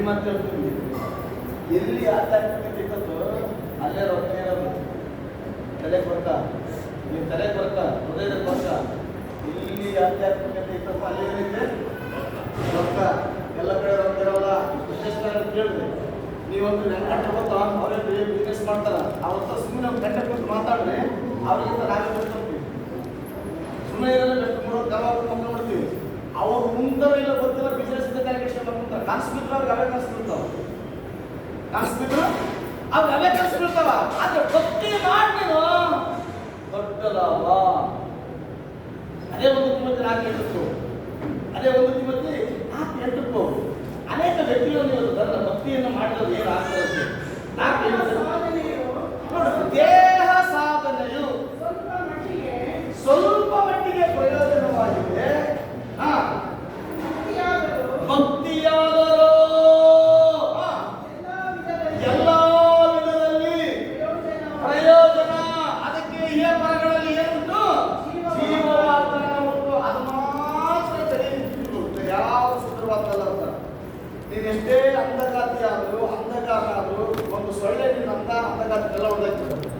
ಕಿವಿಮತ್ತು ಹೇಳ್ತೀವಿ. ಎಲ್ಲಿ ಆಧ್ಯಾತ್ಮಿಕತೆ ಇದ್ದದ್ದು ಅಲ್ಲೇ ರೊಕ್ಕ ಇರೋದು. ತಲೆ ಕೊರಕ, ನೀವು ತಲೆ ಕೊರಕ, ಹೃದಯದ ಕೊರಕ. ಇಲ್ಲಿ ಆಧ್ಯಾತ್ಮಿಕತೆ ಇದ್ದದ್ದು ಅಲ್ಲೇ ಏನಿದೆ ರೊಕ್ಕ. ಎಲ್ಲ ಕಡೆ ರೊಕ್ಕ ಇರೋಲ್ಲ. ಬಿಸ್ನೆಸ್ ಕೇಳಿದೆ, ನೀವೊಂದು ಗಂಟೆ ಗೊತ್ತಾ ಅವರೇ ಬಿಸ್ನೆಸ್ ಮಾಡ್ತಾರ. ಅವತ್ತು ಸುಮ್ಮನೆ ಒಂದು ಗಂಟೆ ಕೊಟ್ಟು ಮಾತಾಡ್ರಿ, ಅವ್ರಿಗಿಂತ ನಾವೇ ಬರ್ತೀವಿ. ಸುಮ್ಮನೆ ಇರೋದ್ರೆ ಎಷ್ಟು ಮೂರು ಕಲಾವ ಮಾಡ್ತೀವಿ. ಅವ್ರು ಮುಂದರ ಇಲ್ಲ ಗೊತ್ತಿಲ್ಲ, ಬಿಸ್ನೆಸ್ ಕ್ಯಾಲ್ಕುಲೇಷನ್ ಮಾಡ್ತಾರೆ. ಕಾಣಿಸ್ಬಿಟ್ರು ಅವ್ರಿಗೆ ಅವೇ ಕಾಣಿಸ್ಬಿಡ್ತಾವ, ಕಾಣಿಸ್ಬಿಟ್ರು ಅವ್ರಿಗೆ ಅವೇ ಕಾಣಿಸ್ಬಿಡ್ತಾವ. ಆದ್ರೆ ಭಕ್ತಿ ಮಾಡ್ತೀನೋ ದೊಡ್ಡ ಲಾಭ. ಅದೇ ಒಂದು ತಿಮ್ಮತಿ 4-8, ಅದೇ ಒಂದು ತಿಮ್ಮತಿ 4-8 ಅನೇಕ ವ್ಯಕ್ತಿಗಳು ನೀವು ನನ್ನ ಭಕ್ತಿಯನ್ನು ಮಾಡಿರೋದು ಏನಾಗ್ತದೆ. 4-8 ದೇಹ ಸಾಧನೆಯು ಸ್ವಲ್ಪ ಮಟ್ಟಿಗೆ ಪ್ರಯೋಜನವಾಗಿದೆ. ಭಕ್ತಿಯಾದರೂ ಎಲ್ಲ ವಿಧದಲ್ಲಿ ಪ್ರಯೋಜನ. ಅದಕ್ಕೆ ಈ ಪರಗಳಲ್ಲಿ ಏನುಂಟು? ಜೀವವಾದನ ಉಂಟು. ಅದು ಮಾತ್ರ ತಿಳಿಯುತ್ತೆ. ಯಾವ ಸುಂದರವಾದಲ್ಲ ಅಂತ. ನೀನೆಷ್ಟೇ ಅಂಧಗಾತಿಯಾದರೂ ಅಂಧಗಾತಾದರೂ ಒಂದು ಸೊಳ್ಳೆ ನಿನ್ನ ಅಂಧಗಾತಿಗೆಲ್ಲ ಹೊಡೆದಾಗ್ತದೆ.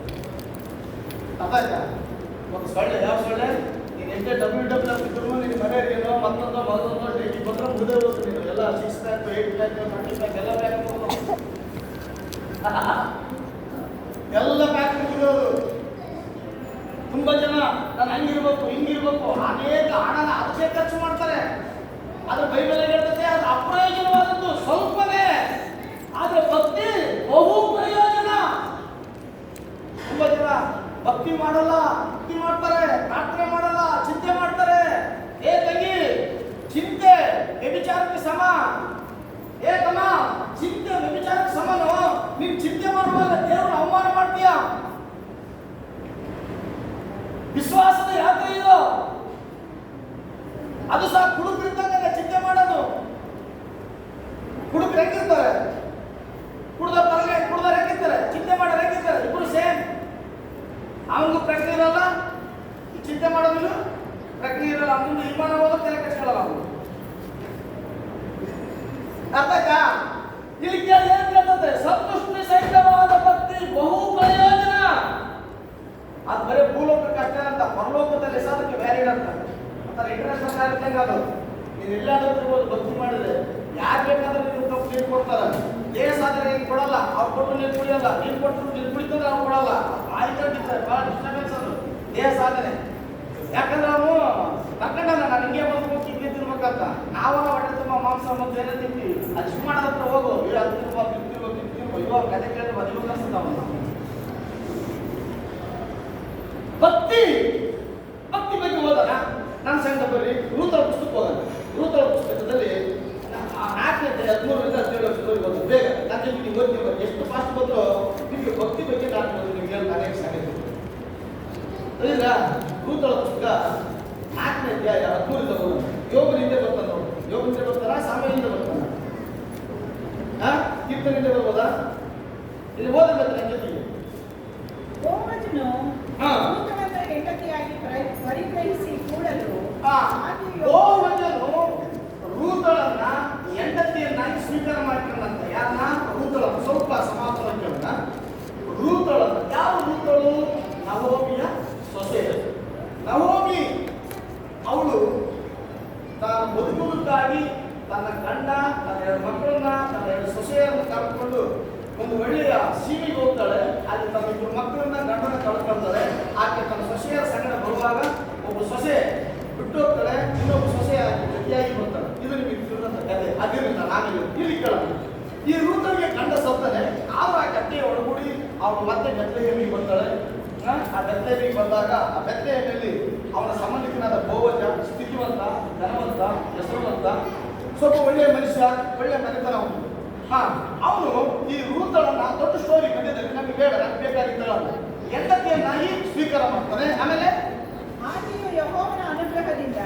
ಅದಾಯ್ತಾ? ಒಂದು ಸೊಳ್ಳೆ, ಯಾವ ಸೊಳ್ಳೆ? ನೀನು ಎಷ್ಟೇ WW ಇದ್ರು ನಿನ್ನ ಮನೆಯೇನೋ ಮತ್ತೊಂದೋ ಡೇಟಿ ಬಂದ್ರೆ ಮುಗಿದೇ ಹೋಗುತ್ತೆ. ನೀನು ಎಲ್ಲ 6 ಪ್ಯಾಕ್ 8 ಪ್ಯಾಕ್ 20 ಪ್ಯಾಕ್ ಎಲ್ಲ ಪ್ಯಾಕ್ ಎಲ್ಲ ಪ್ಯಾಕ್ ಮುಗಿದೋದು. ತುಂಬಾ ಜನ ನಾನು ಹಂಗಿರ್ಬೇಕು ಹಿಂಗಿರ್ಬೇಕು ಅನೇಕ ಹಣನ ಅದಕ್ಕೆ ಖರ್ಚು ಮಾಡ್ತಾರೆ. ಅದು ಬೈಬಲ್ ಹೇಳ್ತದೆ, ಅದು ಅಪ್ರಯೋಜನವಾದದ್ದು ಸ್ವಲ್ಪವೇ. ಆದ್ರೆ ಭಕ್ತಿ ಬಹು ಪ್ರಯೋಜನ. ತುಂಬಾ ಜನ ಭಕ್ತಿ ಮಾಡಲ್ಲ, ಭಕ್ತಿ ಮಾಡ್ತಾರೆ, ಪ್ರಾರ್ಥನೆ ಮಾಡಲ್ಲ, ಚಿಂತೆ ಮಾಡ್ತಾರೆ. ಏ ತಂಗಿ, ಚಿಂತೆ ವ್ಯಭಿಚಾರಕ್ಕೆ ಸಮ. ಏ ತಮ್ಮ, ಚಿಂತೆ ವ್ಯಭಿಚಾರಕ್ಕೆ ಸಮನು. ನೀನ್ ಚಿಂತೆ ಮಾಡುವಾಗ ದೇವರನ್ನು ಅವಮಾನ ಮಾಡ್ತೀಯ. ವಿಶ್ವಾಸದ ಯಾತ್ರೆ ಇದು. ಅದು ಸಹ ಕುಡುಕರಿದ್ದಾಗ ಚಿಂತೆ ಮಾಡೋದು. ಕುಡುಕರು ಹೆಂಗಿರ್ತಾರೆ? ಕುಡ್ದವ್ರು ಹೆಂಗಿರ್ತಾರೆ? ಚಿಂತೆ ಮಾಡೋರು ಹೆಂಗಿರ್ತಾರೆ? ಇಬ್ಬರು ಸೇಮ್. ಅವನಿಗೂ ಪ್ರಜ್ಞೆ ಇರಲ್ಲ, ಚಿಂತೆ ಮಾಡೋದಿಲ್ಲ, ಪ್ರಜ್ಞೆ ಇರಲ್ಲ. ಅವನು ವಿಮಾನ ಹೋದ ತಲೆ ಕಟ್ಕೊಳ್ಳಲ್ಲ. ಅವನು ಅರ್ಥಕ್ಕ ಇಲ್ಲಿ ಕೇಳಿ ಏನ್ ಕೇಳ್ತದೆ? ಸಂತುಷ್ಟಿ ಸಹಿತವಾದ ಭಕ್ತಿ ಬಹು ಪ್ರಯೋಜನ. ಅದು ಬರೀ ಭೂಲೋಕಕ್ಕೆ ಅಷ್ಟೇ ಅಂತ, ಪರಲೋಕದಲ್ಲಿ ಸಹ ಅದಕ್ಕೆ ವ್ಯಾಲಿಡ್ ಅಂತ. ಇಂಟರ್ನ್ಯಾಷನಲ್ ಕಾರ್ಯಕ್ರಮ ಅದು. ನೀನು ಎಲ್ಲಾದ್ರೂ ಇರ್ಬೋದು, ಭಕ್ತಿ ಮಾಡಿದ್ರೆ ಯಾರು ಬೇಕಾದ್ರೆ ನೀವು ತಪ್ಪು ನೀರು ಕೊಡ್ತಾರೆ. ದೇಹ ಸಾಧನೆ ಕೊಡಲ್ಲ, ಅವ್ರು ಕೊಟ್ಟು ನೀರು ಕುಡಿಯಲ್ಲ. ನೀರು ಕೊಟ್ಟರು ನೀರು ಕುಡಿತಂದ್ರೆ ಅವ್ರು ಕೊಡಲ್ಲ. ಆಯ್ಕೊಂಡಿರ್ತಾರೆ, ಭಾಳ ಡಿಸ್ಟರ್ಬೆನ್ಸ್ ಅದು ದೇಹ ಸಾಧನೆ. ಯಾಕಂದ್ರೆ ಅವನು ತಕ್ಕಂಡ ನಾನು ಹಿಂಗೆ ಬಂದ್ಬೇಕು ಹಿಂಗೆ ತಿನ್ಬೇಕಂತ. ನಾವೆಲ್ಲ ಹೊಟ್ಟೆ ತುಂಬ ಮಾಂಸ ಮತ್ತು ಬೇರೆ ತಿಂತೀವಿ. ಅದು ಶಿವ ಮಾಡೋದತ್ರ ಹೋಗು, ಅದು ತಿನ್ಬೇಕು ಇವಾಗ ಕತೆ ಕೇಳಿದ್ರೆ ಮದುವೆ ಕಲಿಸ್ತಾವಲ್ಲ. ಭಕ್ತಿ ಭಕ್ತಿ ಬಗ್ಗೆ ಹೋದಾಗ ನನ್ನ ಸಂಘ ಬರ್ರಿ ರೂತಳ ಪುಸ್ತಕ ಹೋಗೋಣ. ರೂತಳ ಪುಸ್ತಕದಲ್ಲಿ 4-13 ಬೇಗ ನಾನು ನಿಮ್ಗೆ ಓದ್ತೀವಿ. ಎಷ್ಟು ಫಾಸ್ಟ್ ಬಂದರೂ ನಿಮಗೆ ಭಕ್ತಿ ಬಗ್ಗೆ ನಾನು ನಿಮ್ಗೆ ಹೇಳ್ತಾನೆ ಸಾಗಿತ್ತು. ಅದರಿಂದ ರೂತಳ ಪುಸ್ತಕ 4ನೇ ಅಧ್ಯಾಯ 13 ಹೋಗೋಣ. ಯೋಗನಿಂದ ಬರ್ತಾನೆ ನೋಡಿ. ಯೋಗನಿಂದ ಬರ್ತಾರ, ಸಾಮೆಯಿಂದ ಬರ್ತಾನ, ಕೀರ್ತನಿಂದ ಬರ್ಬೋದಾ? ಇಲ್ಲಿ ಓದಬೇಕು ನನ್ನ ಜೊತೆಗೆ. ಪರಿಗ್ರಹಿಸಿ ಕೂಡಲು ರೂತಳನ್ನ ಹೆಂಡತಿಯನ್ನಾಗಿ ಸ್ವೀಕಾರ ಮಾಡ್ಕೊಂಡಂತ. ಯಾರನ್ನ? ರೂತಳ. ಸ್ವಲ್ಪ ಸಮಾಧಾನ ಕೇಳೋಣ. ರೂತಳನ್ನ, ಯಾವ ರೂತಳು? ನವೋಮಿಯ ಸೊಸೆ. ನವೋಮಿ ಅವಳು ತಾನು ಬದುಕುವುದಕ್ಕಾಗಿ ತನ್ನ ಗಂಡ, ತನ್ನ 2 ಮಕ್ಕಳನ್ನ, ತನ್ನ 2 ಸೊಸೆಯರನ್ನು ಕರೆದುಕೊಂಡು ಒಂದು ಒಳ್ಳೆಯ ಸೀಮೆಗೆ ಹೋಗ್ತಾಳೆ. ಅಲ್ಲಿ ತನ್ನ 2 ಮಕ್ಕಳನ್ನ ಗಂಡನ ಕಳ್ಕೊಳ್ತಾಳೆ. ಆಕೆ ತನ್ನ ಸೊಸೆಯರ ಸಂಗಡ ಬರುವಾಗ ಒಬ್ಬ ಸೊಸೆ ಬಿಟ್ಟು ಹೋಗ್ತಾಳೆ, ಇನ್ನೊಬ್ಬ ಸೊಸೆ ಜೊತೆಯಾಗಿ ಬರ್ತಾಳೆ. ಇದು ನಿಮಗೆ ತಿಳಿದಂತ ಕಥೆ. ಅದರಿಂದ ನಾನಿಲ್ಲಿ ಇಲ್ಲಿ ಕೇಳೋಣ. ಈ ರೂತಳಿಗೆ ಗಂಡ ಸತ್ತಾನೆ. ಆಗ ಆ ಕಟ್ಟೆಯ ಒಳಗೂಡಿ ಅವನು ಮತ್ತೆ ಬೆತ್ಲೆಹೇಮಿಗೆ ಬರ್ತಾಳೆ. ಆ ಬೆತ್ಲೆಹೇಮಿಗೆ ಬಂದಾಗ ಆ ಬೆತ್ಲೆಹೇಮಿಯಲ್ಲಿ ಅವನ ಸಂಬಂಧಿಕನಾದ ಬೋವಜ, ಸ್ಥಿತಿವಂತ, ಧನವಂತ, ಹೆಸರುವಂತ, ಸ್ವಲ್ಪ ಒಳ್ಳೆಯ ಮನುಷ್ಯ, ಒಳ್ಳೆಯ ಮನೆತನ ಅವನು. ಅವನು ಈ ರೂತಳನ್ನ ದೊಡ್ಡ ಸ್ಟೋರಿ ಕಥೆಯಲ್ಲಿ ನಮಗೆ ಬೇಡ, ನಮ್ಗೆ ಬೇಕಾಗಿದ್ದಲ್ಲ, ಹೆಂಡತಿಯನ್ನಾಗಿ ಸ್ವೀಕಾರ ಮಾಡ್ತಾನೆ. ಆಮೇಲೆ ಆಕೆಯು ಯೆಹೋವನ ಅನುಗ್ರಹದಿಂದ